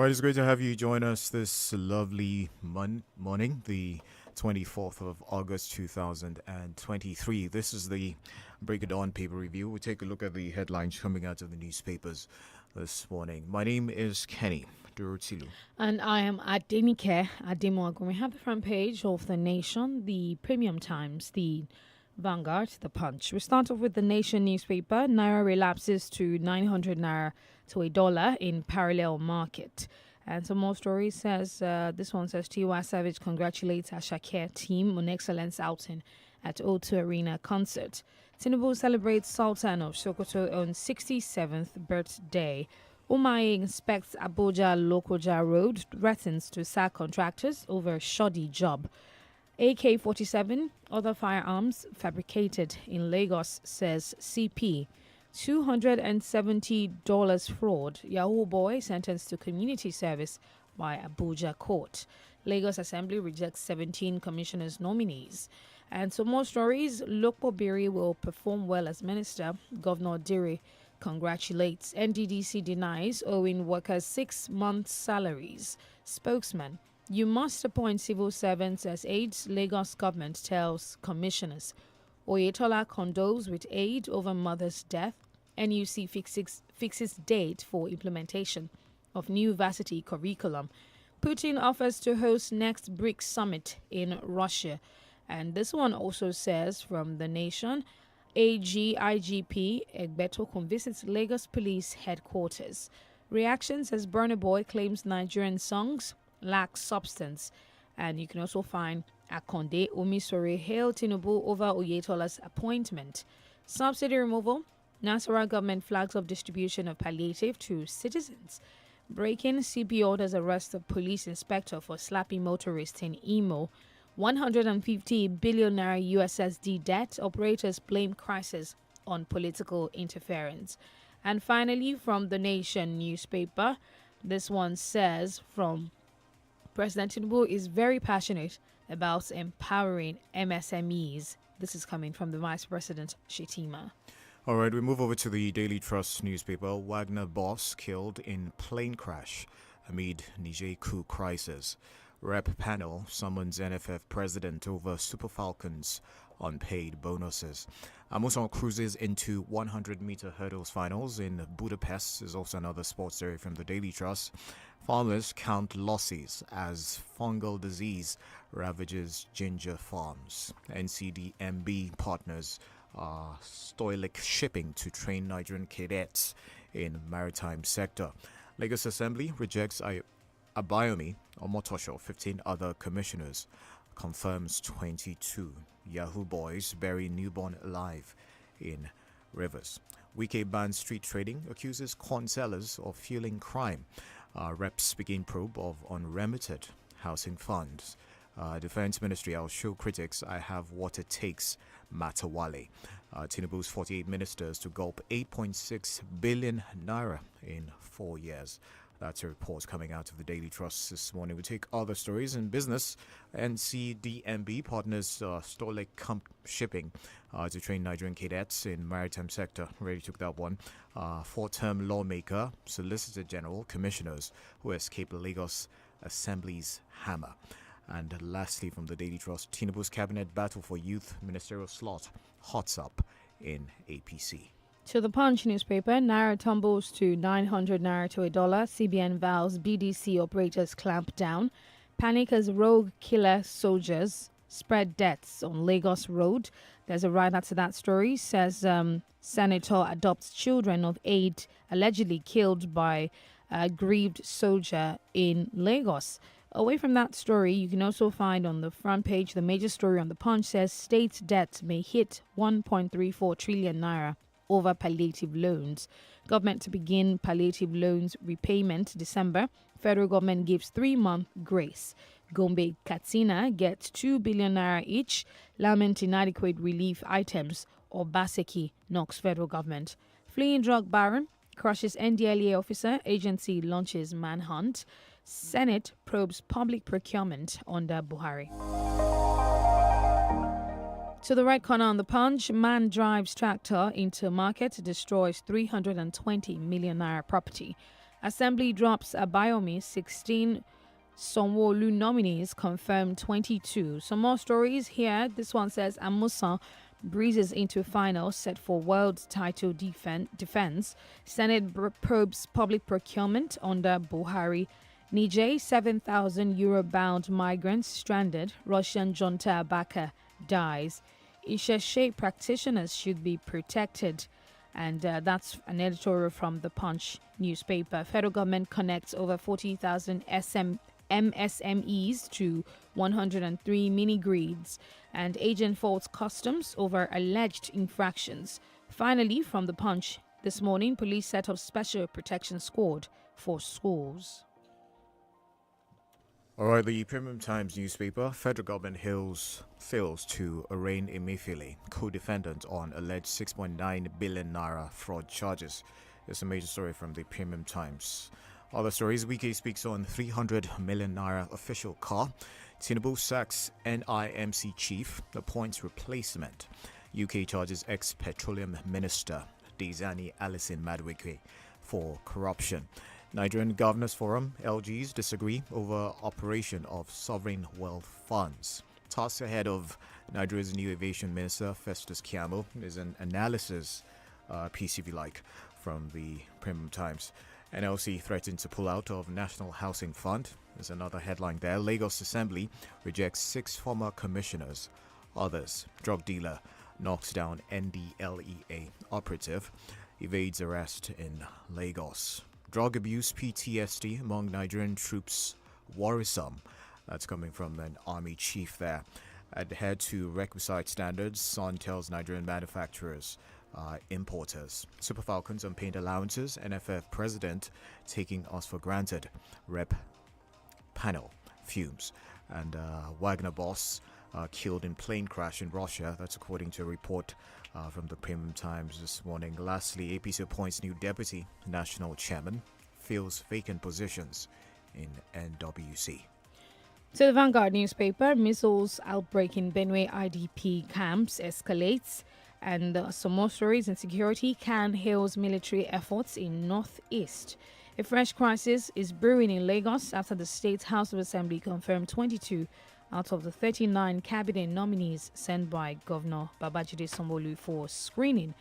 right, it's great to have you join us this lovely morning, the 24th of August 2023. This is the Break It On paper review. We'll take a look at the headlines coming out of the newspapers this morning. My name is Kenny Durutilu. And I am at DENIKE Ademoagun. We have the front page of The Nation, the Premium Times, the Vanguard, the Punch. We start off with the Nation newspaper. Naira relapses to 900 Naira to $1 in parallel market. And some more stories says, this one says, Tiwa Savage congratulates Ashake team on excellence outing at O2 Arena concert. Tinubu celebrates Sultan of Sokoto on 67th birthday. Umaye inspects Abuja Lokoja Road, threatens to sack contractors over shoddy job. AK-47, other firearms fabricated in Lagos, says CP. $270 fraud. Yahoo boy sentenced to community service by Abuja court. Lagos Assembly rejects 17 commissioners' nominees. And some more stories. Lokpo Biri will perform well as minister. Governor Diri congratulates. NDDC denies owing workers 6 months' salaries. Spokesman. You must appoint civil servants as aides, Lagos government tells commissioners. Oyetola condoles with aid over mother's death. NUC fixes date for implementation of new varsity curriculum. Putin offers to host next BRICS summit in Russia. And this one also says from The Nation, IGP Egbetokun visits Lagos Police Headquarters. Reactions as Burna Boy claims Nigerian songs lack substance. And you can also find Akonde Omisore hail Tinubu over Oyetola's appointment. Subsidy removal. Nasarawa government flags off distribution of palliative to citizens. Breaking CP orders arrest of police inspector for slapping motorist in Imo. 150 billion naira USSD debt. Operators blame crisis on political interference. And finally, from The Nation newspaper, this one says from President Tinubu is very passionate about empowering MSMEs. This is coming from the Vice President Shetima. All right, we move over to the Daily Trust newspaper. Wagner boss killed in plane crash amid Niger coup crisis. Rep panel summons NFF president over Super Falcons unpaid bonuses. Amuson cruises into 100-meter hurdles finals in Budapest is also another sports story from the Daily Trust. Farmers count losses as fungal disease ravages ginger farms. NCDMB partners Stoic shipping to train Nigerian cadets in maritime sector. Lagos Assembly rejects Abayomi Omotosho, 15 other commissioners, confirms 22. Yahoo boys bury newborn alive in rivers. Wike bans street trading, accuses corn sellers of fueling crime. Reps begin probe of unremitted housing funds. Defense Ministry, I'll show critics I have what it takes, Matawale. Tinubu's 48 ministers to gulp 8.6 billion naira in 4 years. That's a report coming out of the Daily Trust this morning. We take other stories in business. NCDMB partners Stoic shipping to train Nigerian cadets in maritime sector. Already took that one. 4-term lawmaker, Solicitor General, commissioners who escaped Lagos Assembly's hammer. And lastly, from the Daily Trust, Tinubu's cabinet battle for youth ministerial slot hots up in APC. To the Punch newspaper, Naira tumbles to 900 Naira to $1. CBN vows BDC operators clamp down. Panic as rogue killer soldiers spread deaths on Lagos Road. There's a write to that story. Says Senator adopts children of 8 allegedly killed by a grieved soldier in Lagos. Away from that story, you can also find on the front page, the major story on the Punch says state debt may hit 1.34 trillion naira over palliative loans. Government to begin palliative loans repayment December. Federal government gives 3-month grace. Gombe Katsina gets 2 billion naira each. Lament inadequate relief items. Obaseki knocks federal government. Fleeing drug baron crushes NDLEA officer. Agency launches manhunt. Senate probes public procurement under Buhari. To the right corner on the Punch, man drives tractor into market, destroys 320 million naira property. Assembly drops Abayomi 16. Sonwo-Olu nominees confirmed 22. Some more stories here. This one says Amusan breezes into final set for world title defense. Senate probes public procurement under Buhari. Niger, 7,000 euro-bound migrants stranded. Russian junta Abaka dies. Isheshe practitioners should be protected. And that's an editorial from the Punch newspaper. Federal government connects over 40,000 MSMEs to 103 mini-grids, and agent faults customs over alleged infractions. Finally, from the Punch this morning, police set up special protection squad for schools. All right, the Premium Times newspaper. Federal government fails to arraign Emefiele, co-defendant on alleged 6.9 billion naira fraud charges. It's a major story from the Premium Times. Other stories, Wike speaks on 300 million naira official car. Tinubu sacks NIMC chief, appoints replacement. UK charges ex-petroleum minister Dezani Alison Madueke for corruption. Nigerian Governors Forum, LGs disagree over operation of sovereign wealth funds. Task ahead of Nigeria's new aviation minister, Festus Keyamo, is an analysis piece, if you like, from the Premium Times. NLC threatened to pull out of National Housing Fund. There's another headline there. Lagos Assembly rejects 6 former commissioners. Others, drug dealer knocks down NDLEA operative, evades arrest in Lagos. Drug abuse PTSD among Nigerian troops worrisome. That's coming from an army chief there. Adhere to requisite standards, Sun tells Nigerian manufacturers, importers. Super Falcons on paint allowances, NFF president taking us for granted. Rep panel fumes. And Wagner boss killed in plane crash in Russia. That's according to a report from the Premium Times this morning. Lastly, APC appoints new deputy national chairman, fills vacant positions in NWC. To the Vanguard newspaper, missiles outbreak in Benue IDP camps escalates. And some more stories. Insecurity can hails military efforts in Northeast. A fresh crisis is brewing in Lagos after the State House of Assembly confirmed 22 out of the 39 cabinet nominees sent by Governor Babajide Sanwo-Olu for screening.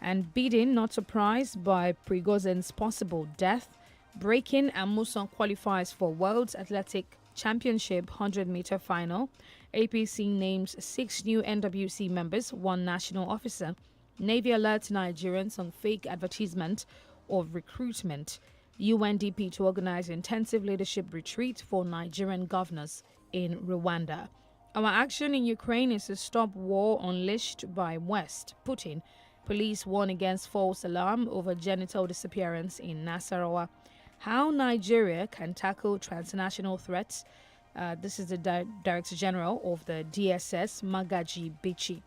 And bidding, not surprised by Prigozhin's possible death. Breaking, and Muson qualifies for World Athletic Championship 100-meter final. APC names 6 new NWC members, 1 national officer. Navy alerts Nigerians on fake advertisement of recruitment. UNDP to organize intensive leadership retreat for Nigerian governors in Rwanda. Our action in Ukraine is to stop war unleashed by West. Putin. Police warn against false alarm over genital disappearance in Nasarawa. How Nigeria can tackle transnational threats. This is the Director General of the DSS, Magaji Bichi.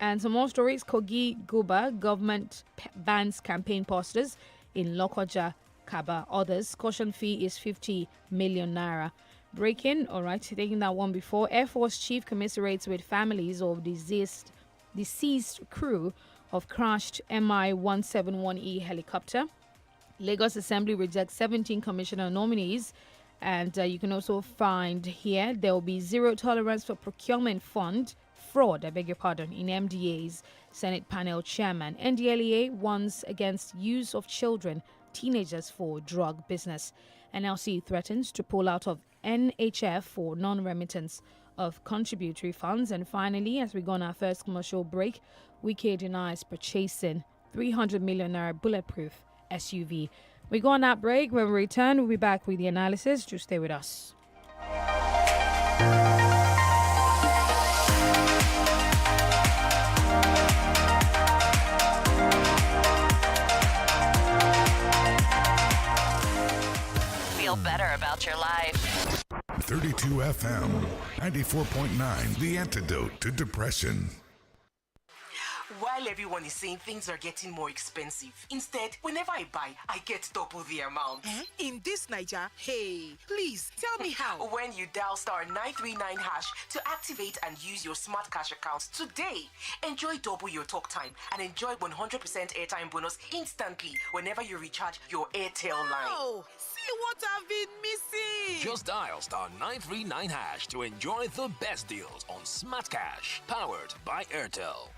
And some more stories. Kogi Guba, government bans campaign posters in Lokoja, Kaba. Others, caution fee is 50 million naira. Breaking, all right, taking that one before. Air Force Chief commiserates with families of deceased crew of crashed Mi-171E helicopter. Lagos Assembly rejects 17 commissioner nominees. And you can also find here there will be zero tolerance for procurement fund fraud, in MDA's Senate panel chairman. NDLEA warns against use of children, teenagers for drug business. NLC threatens to pull out of NHF for non-remittance of contributory funds. And finally, as we go on our first commercial break, Wike denies purchasing 300 million naira bulletproof SUV. We go on that break. When we return, we'll be back with the analysis. Just stay with us. Feel better about your life. 32 FM, 94.9, the antidote to depression. While everyone is saying things are getting more expensive, instead, whenever I buy, I get double the amount. In this Niger, hey, please tell me how. When you dial star 939 hash to activate and use your smart cash account today, enjoy double your talk time and enjoy 100% airtime bonus instantly whenever you recharge your Airtel line. Oh, see what I've been missing. Just dial star 939 hash to enjoy the best deals on Smart Cash, powered by Airtel.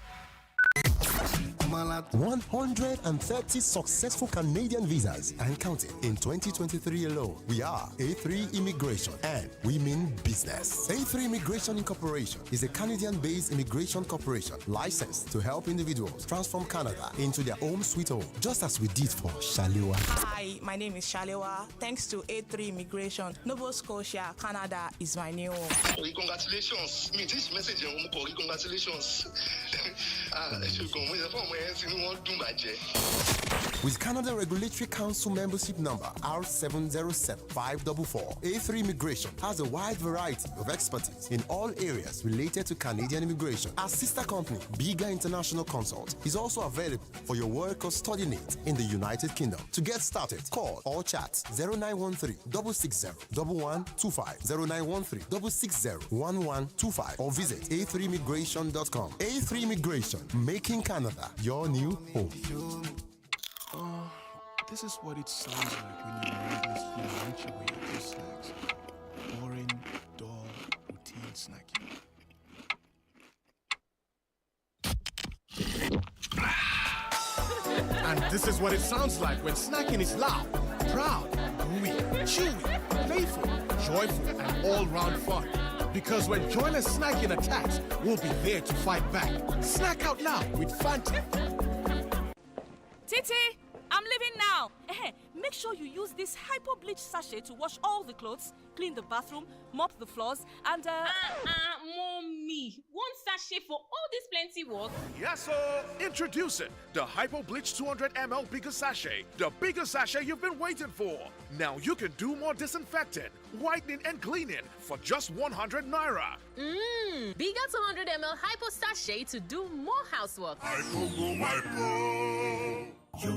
130 successful Canadian visas and counting in 2023 alone. We are A3 Immigration and we mean business. A3 Immigration Incorporation is a Canadian-based immigration corporation licensed to help individuals transform Canada into their home sweet home, just as we did for Shalewa. Hi, my name is Shalewa. Thanks to A3 Immigration, Nova Scotia, Canada is my new home. Congratulations. Me, this message, congratulations. With Canada Regulatory Council membership number R707544, A3 Immigration has a wide variety of expertise in all areas related to Canadian immigration. Our sister company, Bigger International Consult, is also available for your work or study needs in the United Kingdom. To get started, call or chat 0913-660-1125, 0913-660-1125, or visit a3immigration.com. A3 Immigration, making Canada your new home. This is what it sounds like when you mindlessly munch away at your snacks. Boring, dull, routine snacking. And this is what it sounds like when snacking is loud, proud, gooey, chewy, playful, joyful, and all-round fun. Because when joyless snacking attacks, we'll be there to fight back. Snack out loud with Fanta. Titi, I'm leaving now. Make sure you use this hypo bleach sachet to wash all the clothes, clean the bathroom, mop the floors, and Mommy, one sachet for all this plenty work? Yes, sir. Introducing the Hypo Bleach 200 ml bigger sachet, the bigger sachet you've been waiting for. Now you can do more disinfecting, whitening, and cleaning for just 100 naira. Bigger 200 ml hypo sachet to do more housework. Hypo go hypo. You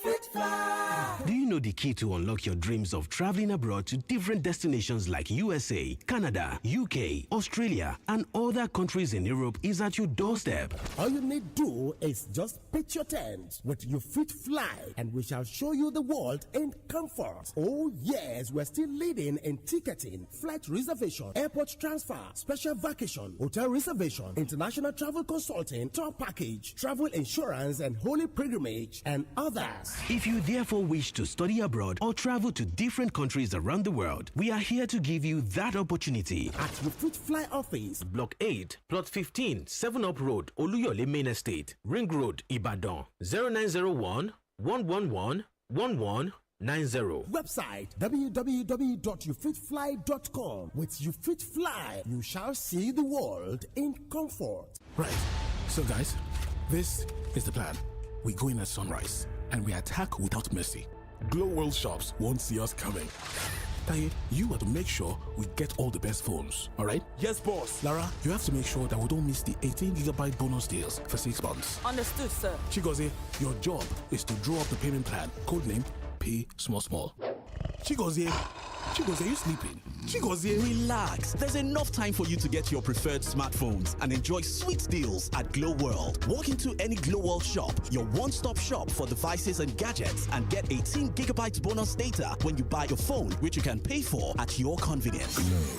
fit fly. Do you know the key to unlock your dreams of traveling abroad to different destinations like USA, Canada, UK, Australia, and other countries in Europe is at your doorstep? All you need do is just pitch your tent with You Fit Fly, and we shall show you the world in comfort. Oh yes, we're still leading in ticketing, flight reservation, airport transfer, special vacation, hotel reservation, international travel consulting, tour package, travel insurance, and holy pilgrimage, and others. If you therefore wish to study abroad or travel to different countries around the world, we are here to give you that opportunity. At You Fit Fly office, Block 8, Plot 15, 7 Up Road, Oluyole Main Estate, Ring Road, Ibadan, 0901 111 1190. Website www.youfitfly.com. With You Fit Fly, you shall see the world in comfort. Right. So guys, this is the plan. We go in at sunrise and we attack without mercy. Glow World shops won't see us coming. Taye, you are to make sure we get all the best phones, all right? Yes, boss. Lara, you have to make sure that we don't miss the 18GB bonus deals for 6 months. Understood, sir. Chigozie, your job is to draw up the payment plan. Codename, Pay Small Small. Chigozie, are you sleeping? Chigozie, relax. There's enough time for you to get your preferred smartphones and enjoy sweet deals at Glow World. Walk into any Glow World shop, your one-stop shop for devices and gadgets, and get 18GB bonus data when you buy your phone, which you can pay for at your convenience. Glow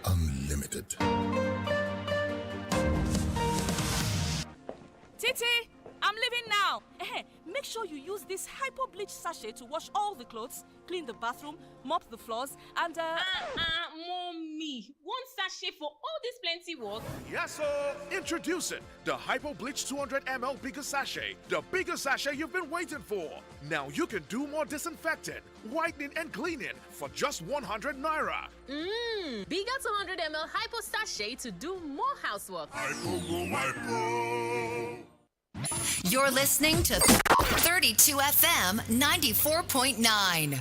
Unlimited. Titi, I'm leaving now. Make sure you use this hypo bleach sachet to wash all the clothes, clean the bathroom, mop the floors, and Mommy, one sachet for all this plenty work? Yes, sir. Introducing the Hypo Bleach 200 ml bigger sachet, the bigger sachet you've been waiting for. Now you can do more disinfecting, whitening, and cleaning for just 100 naira. Bigger 200 ml hypo sachet to do more housework. Hypo go hypo. You're listening to 32 FM 94.9.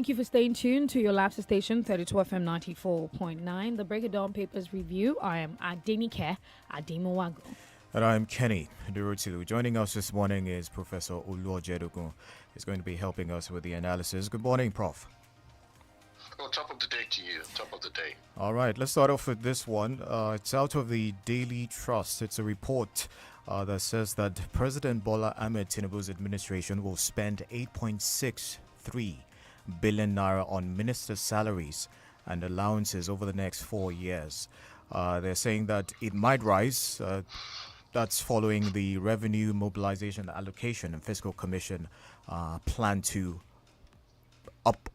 Thank you for staying tuned to your lapse station, 32 FM 94.9. The Break It Down Papers Review. I am DENIKE Ademowago. And I'm Kenny Durutilu. Joining us this morning is Professor Oluojedogun. He's going to be helping us with the analysis. Good morning, Prof. Well, top of the day to you. Top of the day. All right, let's start off with this one. It's out of the Daily Trust. It's a report that says that President Bola Ahmed Tinubu's administration will spend 8.63 billion naira on minister salaries and allowances over the next 4 years. They're saying that it might rise. That's following the Revenue Mobilization Allocation and Fiscal Commission plan to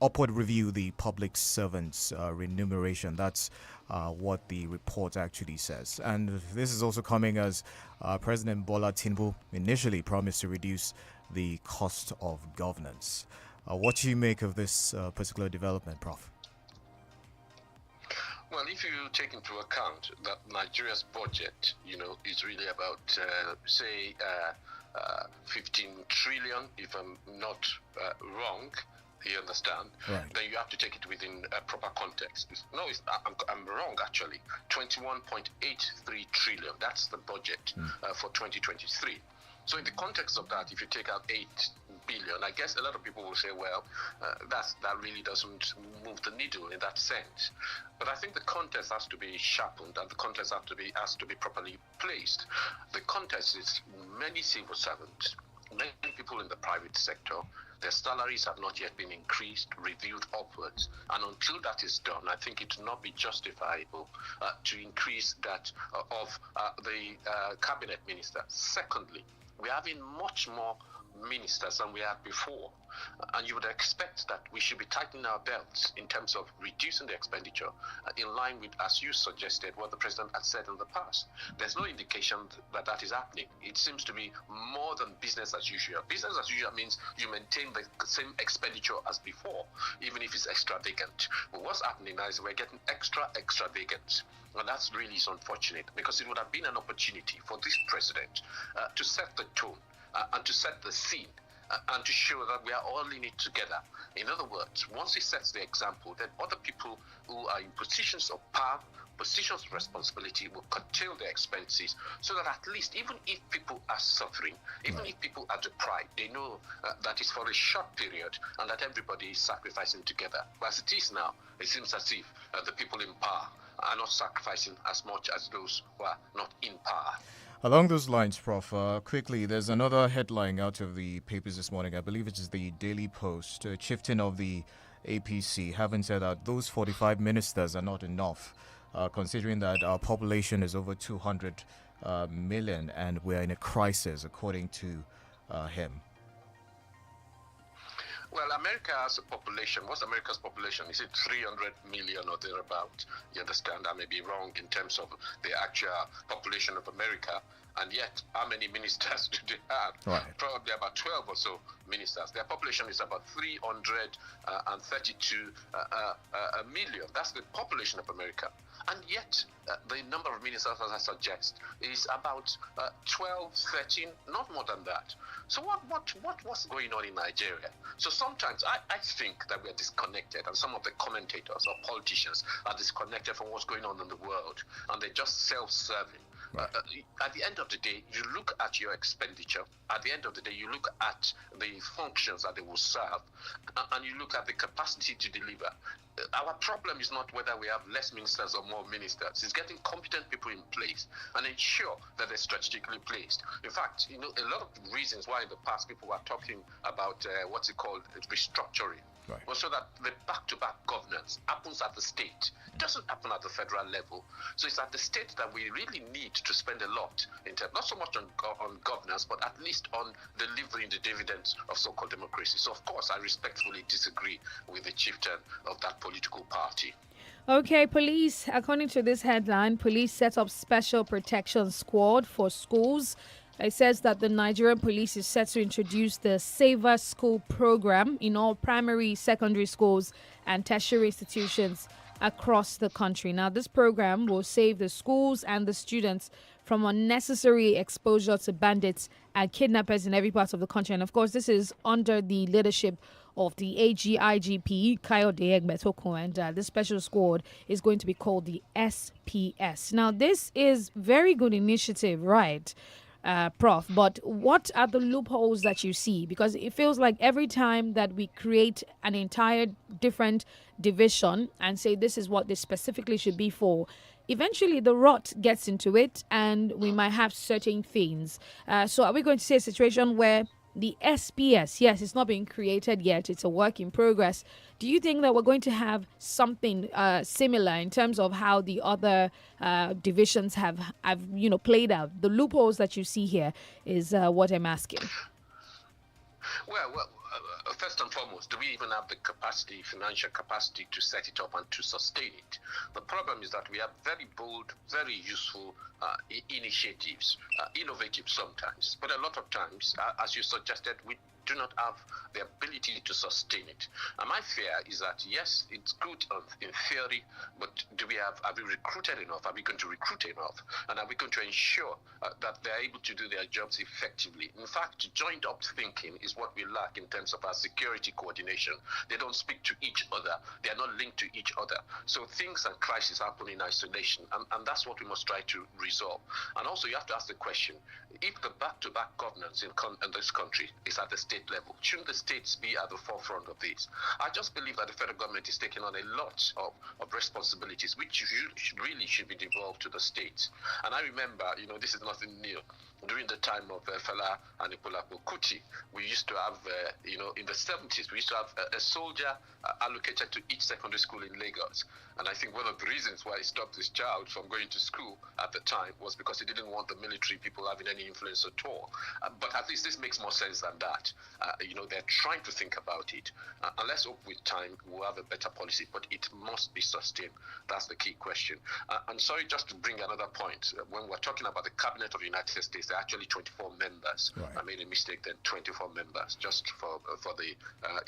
upward review the public servants' remuneration. That's what the report actually says. And this is also coming as President Bola Tinubu initially promised to reduce the cost of governance. What do you make of this particular development, Prof? Well, if you take into account that Nigeria's budget, is really about, 15 trillion, if I'm not wrong, you understand? Right. Then you have to take it within a proper context. I'm wrong, actually. 21.83 trillion, that's the budget for 2023. So in the context of that, if you take out 8 billion, I guess a lot of people will say, well, that really doesn't move the needle in that sense. But I think the context has to be sharpened and the context has to be properly placed. The context is many civil servants, many people in the private sector, their salaries have not yet been increased, reviewed upwards. And until that is done, I think it will not be justifiable to increase that of the cabinet minister. Secondly, we're having much more ministers than we had before. And you would expect that we should be tightening our belts in terms of reducing the expenditure in line with, as you suggested, what the president had said in the past. There's no indication that that is happening. It seems to be more than business as usual. Business as usual means you maintain the same expenditure as before, even if it's extravagant. But what's happening now is we're getting extravagant. And that's really unfortunate, because it would have been an opportunity for this president to set the tone and to set the scene and to show that we are all in it together. In other words, once he sets the example, then other people who are in positions of power, positions of responsibility will curtail their expenses so that at least, even if people are suffering, even if people are deprived, they know that it's for a short period and that everybody is sacrificing together. But as it is now, it seems as if the people in power are not sacrificing as much as those who are not in power. Along those lines, Prof, quickly, there's another headline out of the papers this morning. I believe it is the Daily Post. Chieftain of the APC having said that those 45 ministers are not enough, considering that our population is over 200 million and we're in a crisis, according to him. Well, America has a population. What's America's population? Is it 300 million or thereabout? You understand? I may be wrong in terms of the actual population of America. And yet, how many ministers do they have? Right. Probably about 12 or so ministers. Their population is about 332 million. That's the population of America. And yet, the number of ministers, as I suggest, is about 12, 13, not more than that. So what's going on in Nigeria? So sometimes I think that we are disconnected, and some of the commentators or politicians are disconnected from what's going on in the world, and they're just self-serving. Right. At the end of the day, you look at your expenditure. At the end of the day, you look at the functions that they will serve, and you look at the capacity to deliver. Our problem is not whether we have less ministers or more ministers. It's getting competent people in place and ensure that they're strategically placed. In fact, a lot of the reasons why in the past people were talking about what's it called, restructuring. Right. Well, so that the back-to-back governance happens at the state. It doesn't happen at the federal level. So it's at the state that we really need to spend a lot in terms, not so much on governance, but at least on delivering the dividends of so-called democracy. So, of course, I respectfully disagree with the chieftain of that political party. Okay, police, according to this headline, police set up special protection squad for schools. It says that the Nigerian police is set to introduce the Saver School program in all primary, secondary schools and tertiary institutions across the country. Now, this program will save the schools and the students from unnecessary exposure to bandits and kidnappers in every part of the country. And of course, this is under the leadership of the AGIGP, Kayode Egbetokun, and this special squad is going to be called the SPS. Now, this is very good initiative, right? Prof, but what are the loopholes that you see? Because it feels like every time that we create an entire different division and say this is what this specifically should be for, eventually the rot gets into it and we might have certain things. So are we going to see a situation where the SPS, yes, it's not being created yet, it's a work in progress. Do you think that we're going to have something similar in terms of how the other divisions have played out? The loopholes that you see here is what I'm asking. Well, first and foremost, do we even have the capacity, financial capacity, to set it up and to sustain it? The problem is that we have very bold, very useful initiatives, innovative sometimes, but a lot of times, as you suggested, we do not have the ability to sustain it. And my fear is that, yes, it's good in theory, but have we recruited enough? Are we going to recruit enough? And are we going to ensure that they're able to do their jobs effectively? In fact, joined up thinking is what we lack in terms of our security coordination. They don't speak to each other. They are not linked to each other. So things and crises happen in isolation, and that's what we must try to resolve. And also, you have to ask the question, if the back-to-back governance in this country is at the state level, shouldn't the states be at the forefront of this? I just believe that the federal government is taking on a lot of responsibilities which should be devolved to the states. And I remember, this is nothing new. During the time of Fela Anikulapo Kuti, we used to have, in the 70s, we used to have a soldier allocated to each secondary school in Lagos. And I think one of the reasons why he stopped his child from going to school at the time was because he didn't want the military people having any influence at all. But at least this makes more sense than that. They're trying to think about it. And let's hope with time we'll have a better policy, but it must be sustained. That's the key question. And sorry, just to bring another point. When we're talking about the Cabinet of the United States, there are actually 24 members. Right. I made a mistake then, 24 members, just for the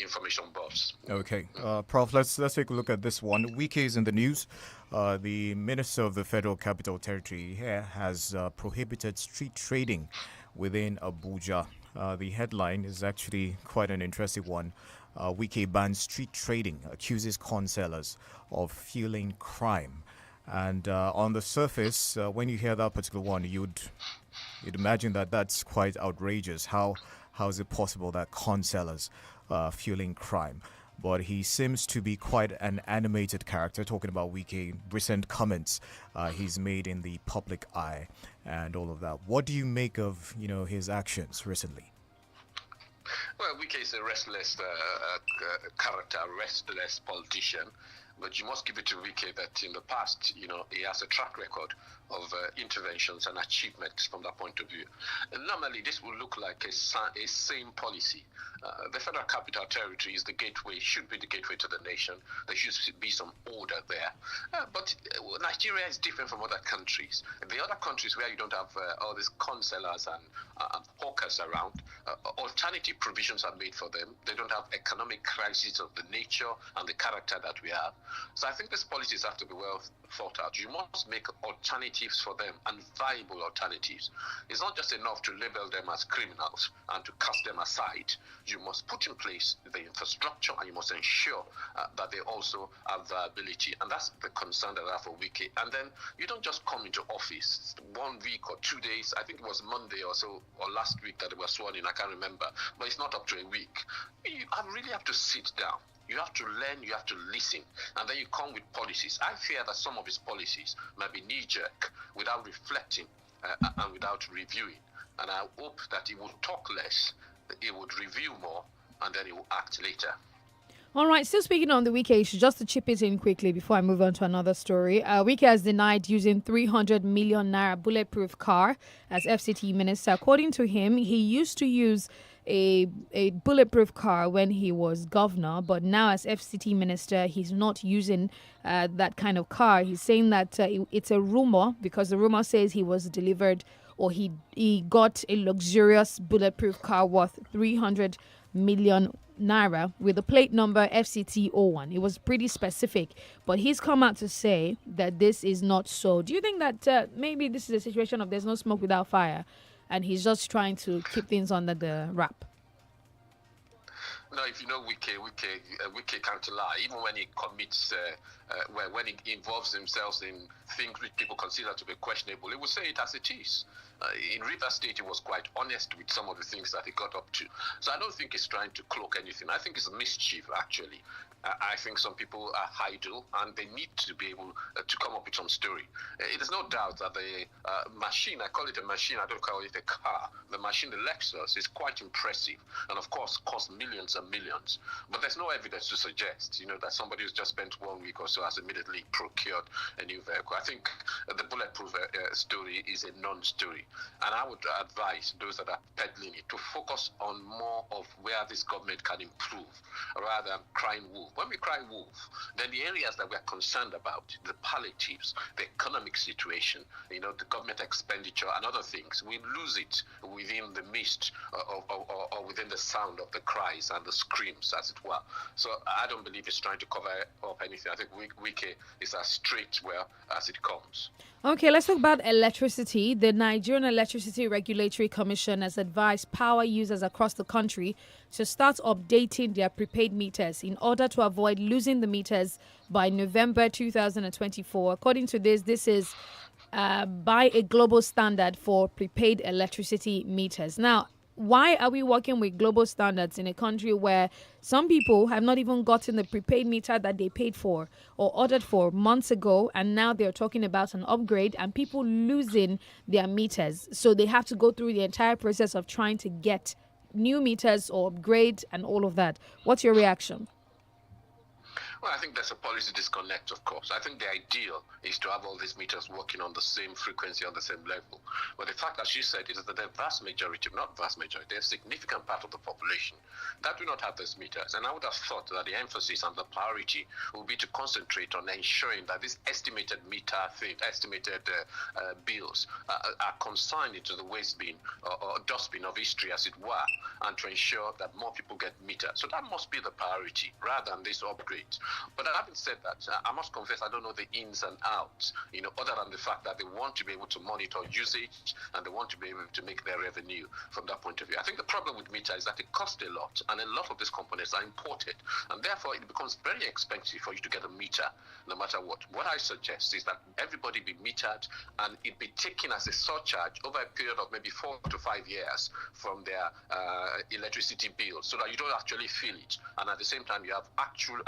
information buffs. Okay. Prof, let's take a look at this one. Wike is in the news. The Minister of the Federal Capital Territory here has prohibited street trading within Abuja. The headline is actually quite an interesting one. Wike bans street trading, accuses corn sellers of fueling crime. And on the surface, when you hear that particular one, you'd imagine that that's quite outrageous. How is it possible that corn sellers fueling crime? But he seems to be quite an animated character, talking about Wike, recent comments he's made in the public eye and all of that. What do you make of, his actions recently? Well, Wike is a restless character, a restless politician. But you must give it to Wike that in the past, he has a track record of interventions and achievements from that point of view. And normally, this will look like a sane policy. The Federal Capital Territory is the gateway, should be the gateway to the nation. There should be some order there. But Nigeria is different from other countries. The other countries where you don't have all these corn sellers and hawkers around, alternative provisions are made for them. They don't have economic crises of the nature and the character that we have. So I think these policies have to be well thought out. You must make alternatives for them, and viable alternatives. It's not just enough to label them as criminals and to cast them aside. You must put in place the infrastructure, and you must ensure that they also have viability. And that's the concern that I have for Wike. And then you don't just come into office 1 week or 2 days. I think it was Monday or so, or last week that they were sworn in. I can't remember. But it's not up to a week. You really have to sit down. You have to learn, you have to listen, and then you come with policies. I fear that some of his policies might be knee-jerk without reflecting and without reviewing. And I hope that he will talk less, he would review more, and then he will act later. All right, still speaking on the Wike issue, just to chip it in quickly before I move on to another story. Wike has denied using 300 million naira bulletproof car as FCT minister. According to him, he used to use a bulletproof car when he was governor, but now as FCT minister, he's not using that kind of car. He's saying that it's a rumor, because the rumor says he was delivered, or he got a luxurious bulletproof car worth 300 million naira with a plate number FCT01. It was pretty specific, but he's come out to say that this is not so. Do you think that maybe this is a situation of there's no smoke without fire, and he's just trying to keep things under the wrap? No, if you know Wike can't lie. Even when he commits, when he involves himself in things which people consider to be questionable, he will say it as it is. In River State, he was quite honest with some of the things that he got up to. So I don't think he's trying to cloak anything. I think it's a mischief, actually. I think some people are idle and they need to be able to come up with some story. There's no doubt that the machine, I call it a machine, I don't call it a car. The machine, the Lexus, is quite impressive and, of course, costs millions and millions. But there's no evidence to suggest, that somebody who's just spent 1 week or so has immediately procured a new vehicle. I think the bulletproof story is a non-story. And I would advise those that are peddling it to focus on more of where this government can improve rather than crying wolf. When we cry wolf, then the areas that we're concerned about, the palliatives, the economic situation, the government expenditure and other things, we lose it within the mist or within the sound of the cries and the screams, as it were. So I don't believe it's trying to cover up anything. I think Wike is as straight as it comes. Okay, let's talk about electricity. The Nigerian Electricity Regulatory Commission has advised power users across the country to start updating their prepaid meters in order to avoid losing the meters by November 2024. According to this is by a global standard for prepaid electricity meters. Now, why are we working with global standards in a country where some people have not even gotten the prepaid meter that they paid for or ordered for months ago, and now they're talking about an upgrade and people losing their meters? So they have to go through the entire process of trying to get new meters or upgrade and all of that. What's your reaction? Well, I think there's a policy disconnect, of course. I think the ideal is to have all these meters working on the same frequency, on the same level. But the fact, as you said, is that the vast majority, not vast majority, a significant part of the population that do not have these meters. And I would have thought that the emphasis and the priority would be to concentrate on ensuring that these estimated bills are consigned into the waste bin or dustbin of history, as it were, and to ensure that more people get meters. So that must be the priority rather than this upgrade. But having said that, I must confess I don't know the ins and outs, other than the fact that they want to be able to monitor usage and they want to be able to make their revenue from that point of view. I think the problem with meter is that it costs a lot, and a lot of these components are imported, and therefore it becomes very expensive for you to get a meter, no matter what. What I suggest is that everybody be metered and it be taken as a surcharge over a period of maybe 4 to 5 years from their electricity bill, so that you don't actually feel it, and at the same time you have actual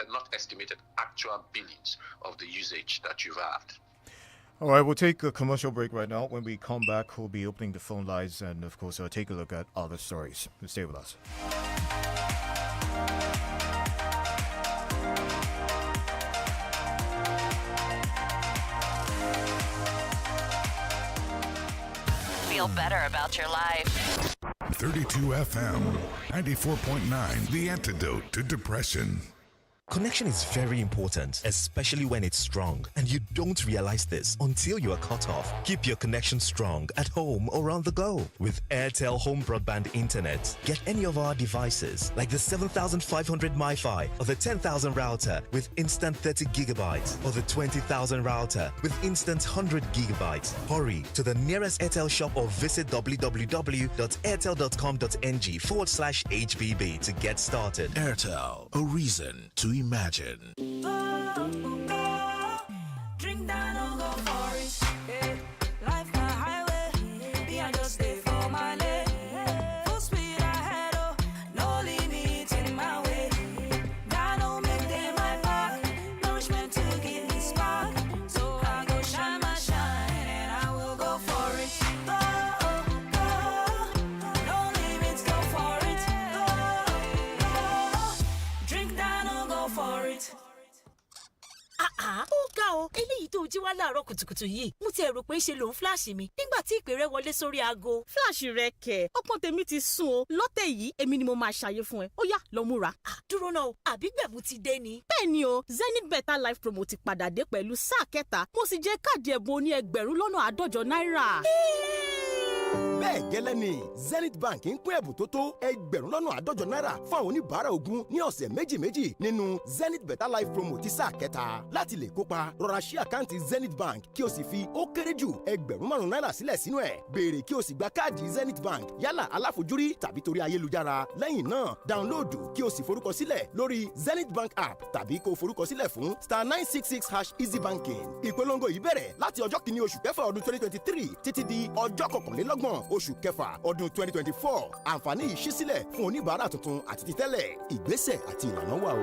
not estimated, actual billings of the usage that you've had. All right, we'll take a commercial break right now. When we come back, we'll be opening the phone lines and, of course, take a look at other stories. Stay with us. Feel better about your life. 32 FM, 94.9, the antidote to depression. Connection is very important, especially when it's strong, and you don't realize this until you are cut off. Keep your connection strong at home or on the go with INT'L Home Broadband Internet. Get any of our devices like the 7500 MiFi or the 10,000 router with instant 30 gigabytes or the 20,000 router with instant 100 gigabytes. Hurry to the nearest INT'L shop or visit www.airtel.com.ng/HBB to get started. INT'L, a reason to imagine. Drink down, I'll go for it. Life my highway. Me, I just stay for my lane. Full speed ahead, oh, no limit in my way. God don't make them my back. Nourishment to give me spark. So I go shine my shine and I will go for it. Go, go. No limits, go for it. Go, go. Drink down, I'll go for it. Ó ga o, eléyìí tó jí wá láàárọ̀ kùtùkùtù yìí mo ti rò pé ṣe lòun fíláàṣì mi nígbà tí ìpè rẹ wọlé sórí aago. Fíláàṣì rẹ kẹ̀, ọpọ́n tèmi ti sùn o. Lọ́tẹ̀ yìí èmi ni mo máa ṣàyè fún ẹ. Ó yá lọ múra. Dúró náà, àbí gbẹ̀bù ti dé ni. Bẹ́ẹ̀ ni o, Zenith Better Life promo ti padà dé pẹ̀lú sáà kẹta. Mo sì jẹ káàdì ẹ̀bùn oní ẹgbẹ̀rún lọ́nà 150 náírà. bẹ́ẹ̀ gẹ́lẹ́ ni Zenith Bank ń pín ẹ̀bùn tó tó ẹgbẹ̀rún lọ́nà àádọ́jọ náírà fún àwọn oníbàárà ogún ní ọ̀sẹ̀ méjì nínú Zenith Better Life promo ti sáà kẹta. Láti lè kópa rọra ṣí àkáǹtì Zenith Bank kí o sì fi ó kéré jù ẹgbẹ̀rún márùn-ún náírà sílẹ̀ sínú ẹ̀. Béèrè kí o sì gba káàdì Zenith Bank yálà aláfojúrí tàbí torí ayélujára. Lẹ́yìn náà dáńlóòdù kí o sì forúkọ sílẹ̀ lórí Zenith Bank app tàbí kó o forúkọ sílẹ̀ fún *966# easy banking. Ìpolongo yìí bẹ̀rẹ̀ láti ọjọ́ kìíní oṣù kẹfà ọdún 2023 títí di ọjọ́ kọkànlélọ́gbọ̀n oṣù kẹfà ọdún 2024. Àǹfààní yìí ṣí sílẹ̀ fún oníbàárà tuntun àti títẹ́lẹ̀. Ìgbésẹ̀ àti ìlànà wà o.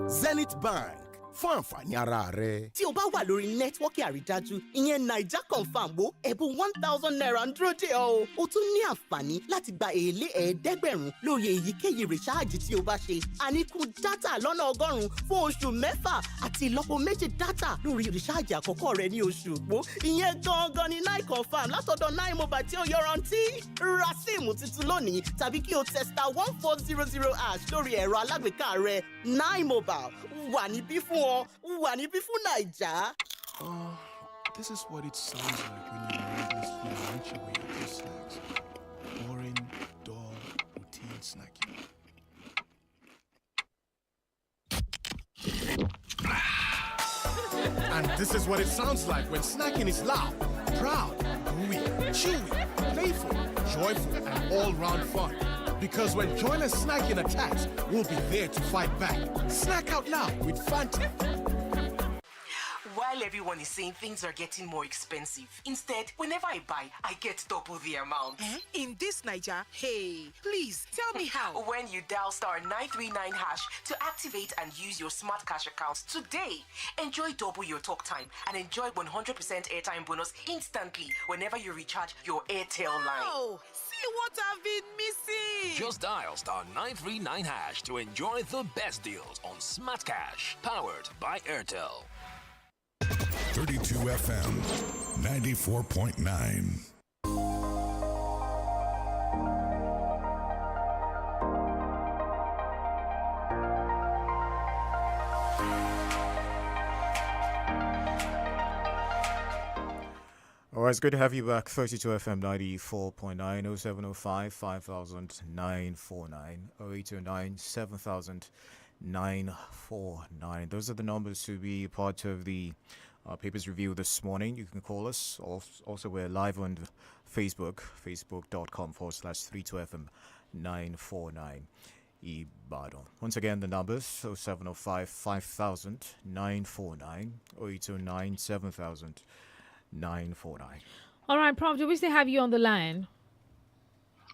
Zenith Bank fún àǹfààní ara rẹ. Tí o bá wà lórí nẹ́tíwọ́ọ̀kì àrídájú ìyẹn Naija Confirm wo ẹ̀bùn 1,000 naira ń dúró dè ọ́. O tún ní àǹfààní láti gba èlé ẹ̀ẹ́dẹ́gbẹ̀rún lórí èyíkéyìí rìsáàjì tí o bá ṣe. Àníkún dátà lọ́nà 100 fún oṣù 6 àti ìlọ́po méjì dátà lórí rìsáàjì àkọ́kọ́ rẹ ní oṣù òpó. Ìyẹn gangan ni Nine Confirm látọ̀dọ̀ Nine Mobile tí ó yọrantí. Ra síìmù tuntun lónìí tàbí kí o tẹ *1400# lórí ẹ̀rọ alágbèéká rẹ. Nine Mobile wà níbí fún ọ, wà níbí fún Naija. This is what it sounds like when you mindlessly munch away at your snacks. Boring, dull, routine snacking. And this is what it sounds like when snacking is loud, proud, gooey, chewy, playful, joyful, and all-round fun. Because when joyless snacking attacks, we'll be there to fight back. Snack out loud with Fanta. While everyone is saying things are getting more expensive, instead, whenever I buy, I get double the amount. In this Naija, hey, please tell me how. When you dial *939# to activate and use your Smart Cash account today, enjoy double your talk time and enjoy 100% airtime bonus instantly whenever you recharge your Airtel line. Oh, see what I've been missing. Just dial *939# to enjoy the best deals on Smart Cash, powered by INT'L. 32 FM 94.9. All right, it's good to have you back. 32 FM 94.9, 0705 500949, 0809 700949. Those are the numbers to be part of the Papers Review this morning. You can call us. Also, we're live on Facebook, facebook.com/32FM 949 Ibadan. Once again, the numbers 0705 500949, 0809 700949. All right, Prof, do we still have you on the line?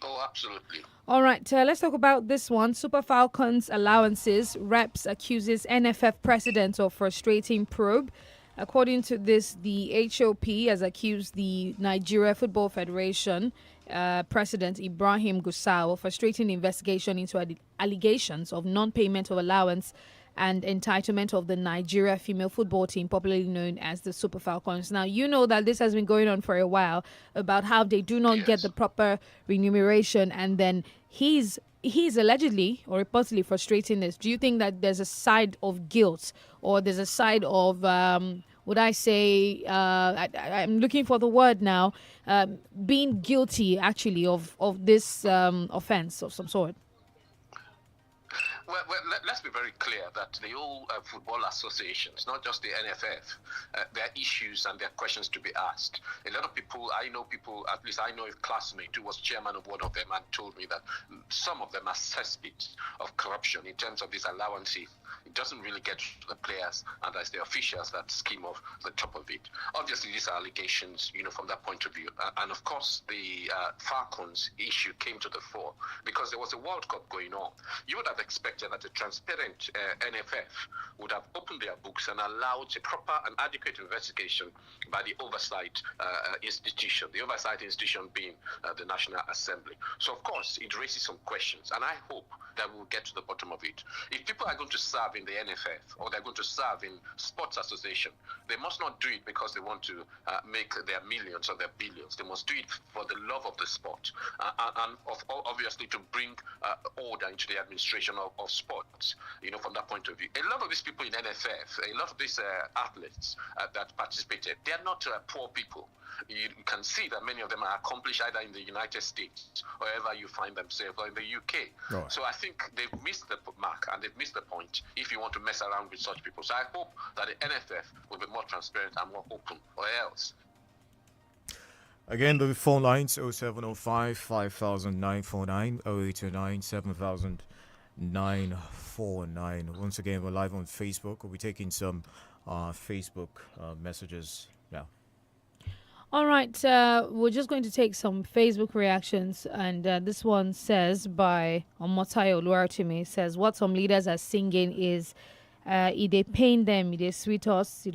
Oh, absolutely. All right, let's talk about this one. Super Falcons allowances. Reps accuses NFF president of frustrating probe. According to this, the HOP has accused the Nigeria Football Federation President Ibrahim Gusau of frustrating investigation into allegations of non-payment of allowance and entitlement of the Nigeria female football team, popularly known as the Super Falcons. Now, you know that this has been going on for a while about how they do not get the proper remuneration, and then he's allegedly or reportedly frustrating this. Do you think that there's a side of guilt, or there's a side of would I say, I'm looking for the word now, being guilty actually of this offense of some sort? Well, let's be very clear that the whole football associations, not just the NFF, there are issues and there are questions to be asked. A lot of people, at least I know a classmate who was chairman of one of them and told me that some of them are cesspits of corruption in terms of this allowance. It doesn't really get to the players, and as the officials that scheme off the top of it. Obviously, these are allegations, from that point of view. And of course, the Falcons issue came to the fore because there was a World Cup going on. You would have expected that a transparent NFF would have opened their books and allowed a proper and adequate investigation by the oversight institution, the oversight institution being the National Assembly. So, of course, it raises some questions, and I hope that we'll get to the bottom of it. If people are going to serve in the NFF or they're going to serve in sports association, they must not do it because they want to make their millions or their billions. They must do it for the love of the sport and obviously to bring order into the administration of sports, from that point of view. A lot of these people in NFF, a lot of these athletes that participated, they are not poor people. you can see that many of them are accomplished either in the United States or wherever you find themselves, or in the UK. Right. So I think they've missed the mark and they've missed the point if you want to mess around with such people. So I hope that the NFF will be more transparent and more open, or else. Again, the phone lines 0705 5949 0829 7949. Once again, we're live on Facebook. We'll be taking some Facebook messages now. All right, we're just going to take some Facebook reactions, and this one says by Omotayo Oluwartimi, says what some leaders are singing is if they pain them, if they sweet us, if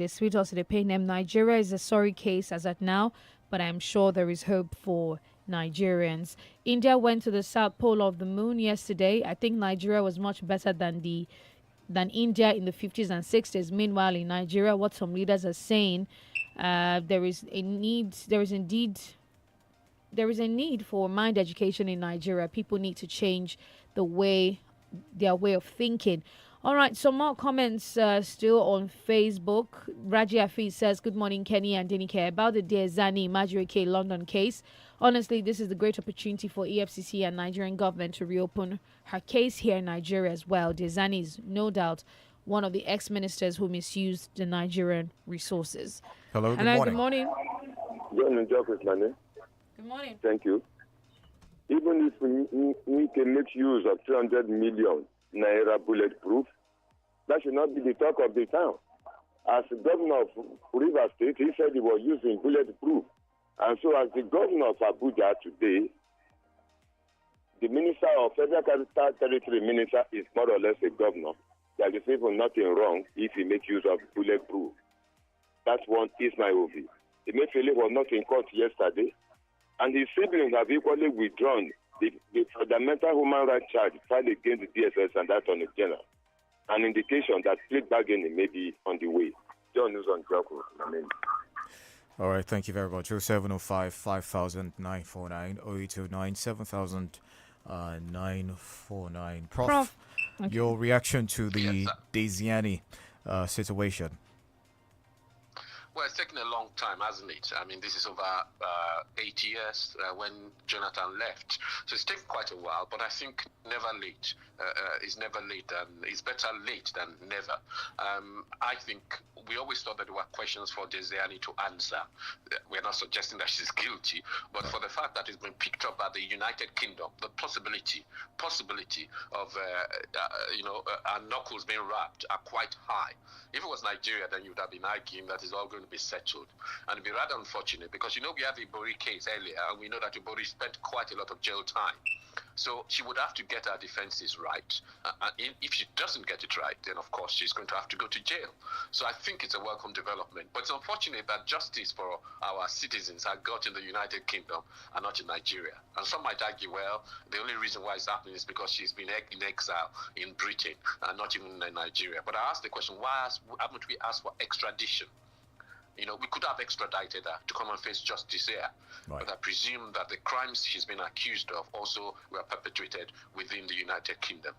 they pain them. Nigeria is a sorry case as at now, but I'm sure there is hope for Nigerians. India went to the South Pole of the moon yesterday. I think Nigeria was much better than India in the 50s and 60s. Meanwhile, in Nigeria, what some leaders are saying, there is a need for mind education in Nigeria. People need to change their way of thinking. All right, some more comments still on Facebook. Raji Afiz says, good morning, Kenny and DENIKE. About the Dear Zani Majorike London case. Honestly, this is a great opportunity for EFCC and Nigerian government to reopen her case here in Nigeria as well. Dear Zani is no doubt one of the ex-ministers who misused the Nigerian resources. Hello, good morning. Good morning. Thank you. Even if we can make use of 200 million naira bulletproof, that should not be the talk of the town. As the governor of River State, he said he was using bulletproof. And so as the governor of Abuja today, the minister of Federal Capital Territory minister is more or less a governor. There is even nothing wrong if he makes use of bulletproof. That one is my view. Emefiele was not in court yesterday, and his siblings have equally withdrawn the fundamental human rights charge filed against the DSS and the Attorney General. An indication that plea bargaining may be on the way. John News on Joko. All right, thank you very much. 0705 5949 0829 7949. Prof, okay. Your reaction to the Desiani situation? Well, it's taken a long time, hasn't it? I mean, this is over 8 years when Jonathan left. So it's taken quite a while, but I think never late is never late, and it's better late than never. I think we always thought that there were questions for Desiani to answer. We're not suggesting that she's guilty, but for the fact that it's been picked up by the United Kingdom, the possibility of our knuckles being wrapped are quite high. If it was Nigeria, then you would have been arguing that it's all going to be settled. And it'd be rather unfortunate because, we had the Ibori case earlier, and we know that Ibori spent quite a lot of jail time. So she would have to get her defenses right. And if she doesn't get it right, then of course she's going to have to go to jail. So I think it's a welcome development. But it's unfortunate that justice for our citizens are got in the United Kingdom and not in Nigeria. And some might argue, well, the only reason why it's happening is because she's been in exile in Britain and not even in Nigeria. But I ask the question, why haven't we asked for extradition? We could have extradited her to come and face justice here. Right. But I presume that the crimes she's been accused of also were perpetrated within the United Kingdom.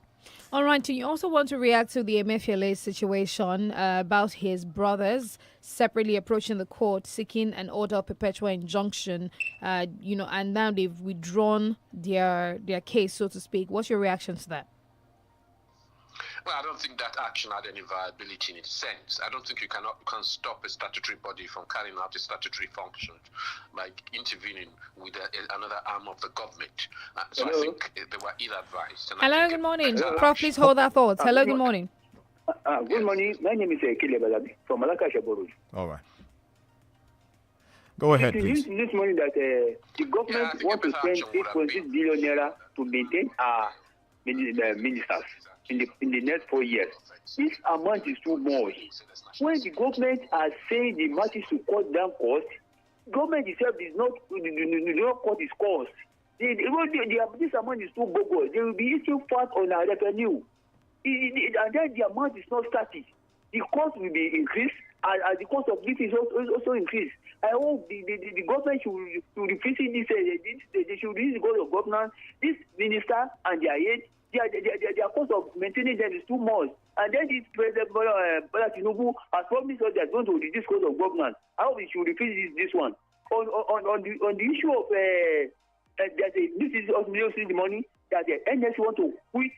All right. Do you also want to react to the Emefiele situation about his brothers separately approaching the court seeking an order of perpetual injunction, and now they've withdrawn their case, so to speak. What's your reaction to that? Well, I don't think that action had any viability in its sense. I don't think you can stop a statutory body from carrying out a statutory function by intervening with another arm of the government. So I think they were ill-advised. Hello, good morning. Prof, please hold that thought. Hello, good morning. Good morning. My name is Ekile Balabi from Malaka Shaboru. All right. Go ahead, please. This morning that the government wants to spend 8.6 billion naira to maintain our ministers in the next 4 years. This amount is too much. When the government are saying the matches to cut down costs, government itself is not cut its costs. This amount is too bogus. They will be eating fat on our revenue. And then the amount is not static. The cost will be increased as the cost of living is also increased. I hope the government should revisit this. They should revisit the cost of governance. This minister and their aide, their cost of maintaining them is too much. And then this President Bola Tinubu has promised us that going to reduce cost of governance. I hope we should revisit this one. on the issue of this is also the money that the NS want to quit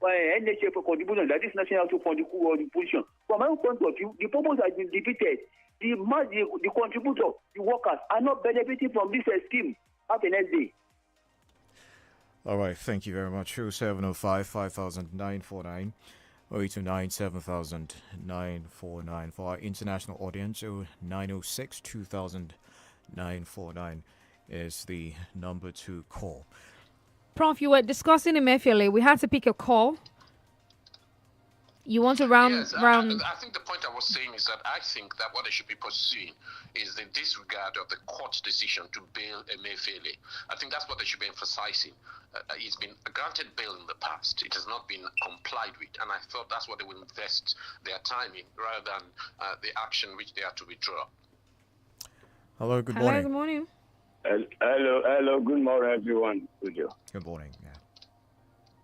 NHA for contribution, that is national to fund the position. From my own point of view, the purpose has been defeated. The contributor, the workers are not benefiting from this scheme. Have a nice day. All right, thank you very much. 0705 5949 0829 7949 for our international audience. 0906 2949 is the number to call. Prof, you were discussing Emefiele. We had to pick a call. You want to round? I think the point I was saying is that I think that what they should be pursuing is the disregard of the court's decision to bail Emefiele. I think that's what they should be emphasizing. He's been granted bail in the past. It has not been complied with, and I thought that's what they will invest their time in rather than the action which they are to withdraw. Hello, good morning. Good morning. Hello, good morning, everyone. Good morning. Yeah.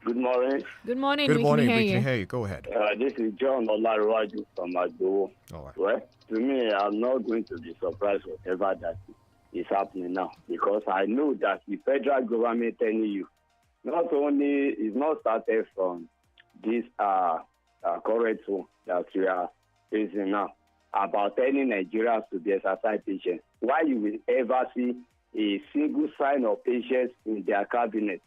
Good morning. Good morning. Good we morning. Can We hear can you. hear you. Go ahead. This is John Olarwaju from Agbo. All right. Well, to me, I'm not going to be surprised whatever that is happening now, because I know that the federal government telling you not only is not started from this current one that we are facing now about telling Nigerians to be exercise patience. Why you will ever see a single sign of patience in their cabinet?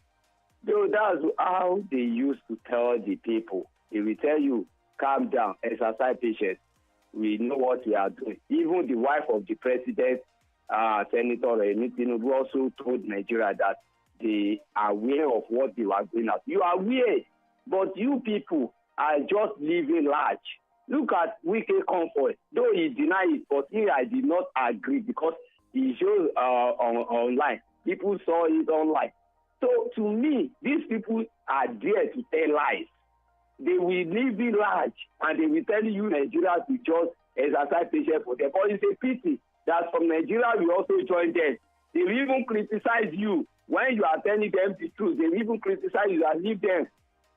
Though that's how they used to tell the people. They will tell you, calm down, exercise patience. We know what we are doing. Even the wife of the president, Senator Remi Tinubu, also told Nigeria that they are aware of what they were doing. You are aware, but you people are just living large. Look at Wike Comfort. Though he denied it, but here I did not agree because he showed online. People saw it online. So to me, these people are there to tell lies. They will live in large and they will tell you Nigeria to just exercise patience for them. But it's a pity that from Nigeria we also join them. They will even criticize you when you are telling them the truth. They will even criticize you and leave them.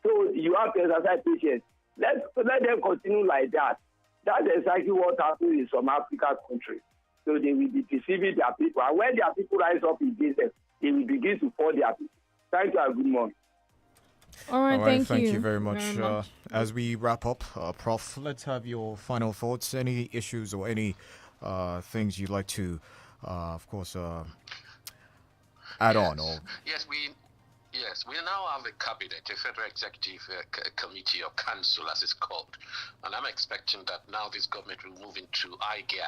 So you have to exercise patience. Let them continue like that. That's exactly what happens in some African countries. So they will be deceiving their people. And when their people rise up against them, they will begin to fall their people. Thank you and good morning. All right, Thank you very much. As we wrap up, Prof, let's have your final thoughts. Any issues or any things you'd like to, of course, add on? Or Yes, we now have a cabinet, a federal executive committee or council as it's called. And I'm expecting that now this government will move into high gear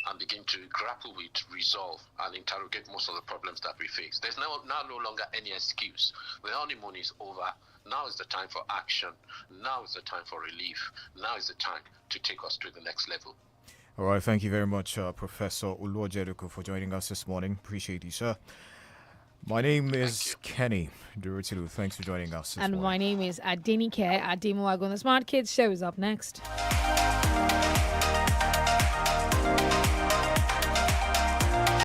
and begin to grapple with, resolve and interrogate most of the problems that we face. There's now no longer any excuse. The honeymoon is over. Now is the time for action. Now is the time for relief. Now is the time to take us to the next level. All right, thank you very much, Professor Uluojeruko, for joining us this morning. Appreciate you, sir. My name is Kenny Durutilu. Thanks for joining us this morning. My name is DENIKE Ademuagun. The Smart Kids Show is up next.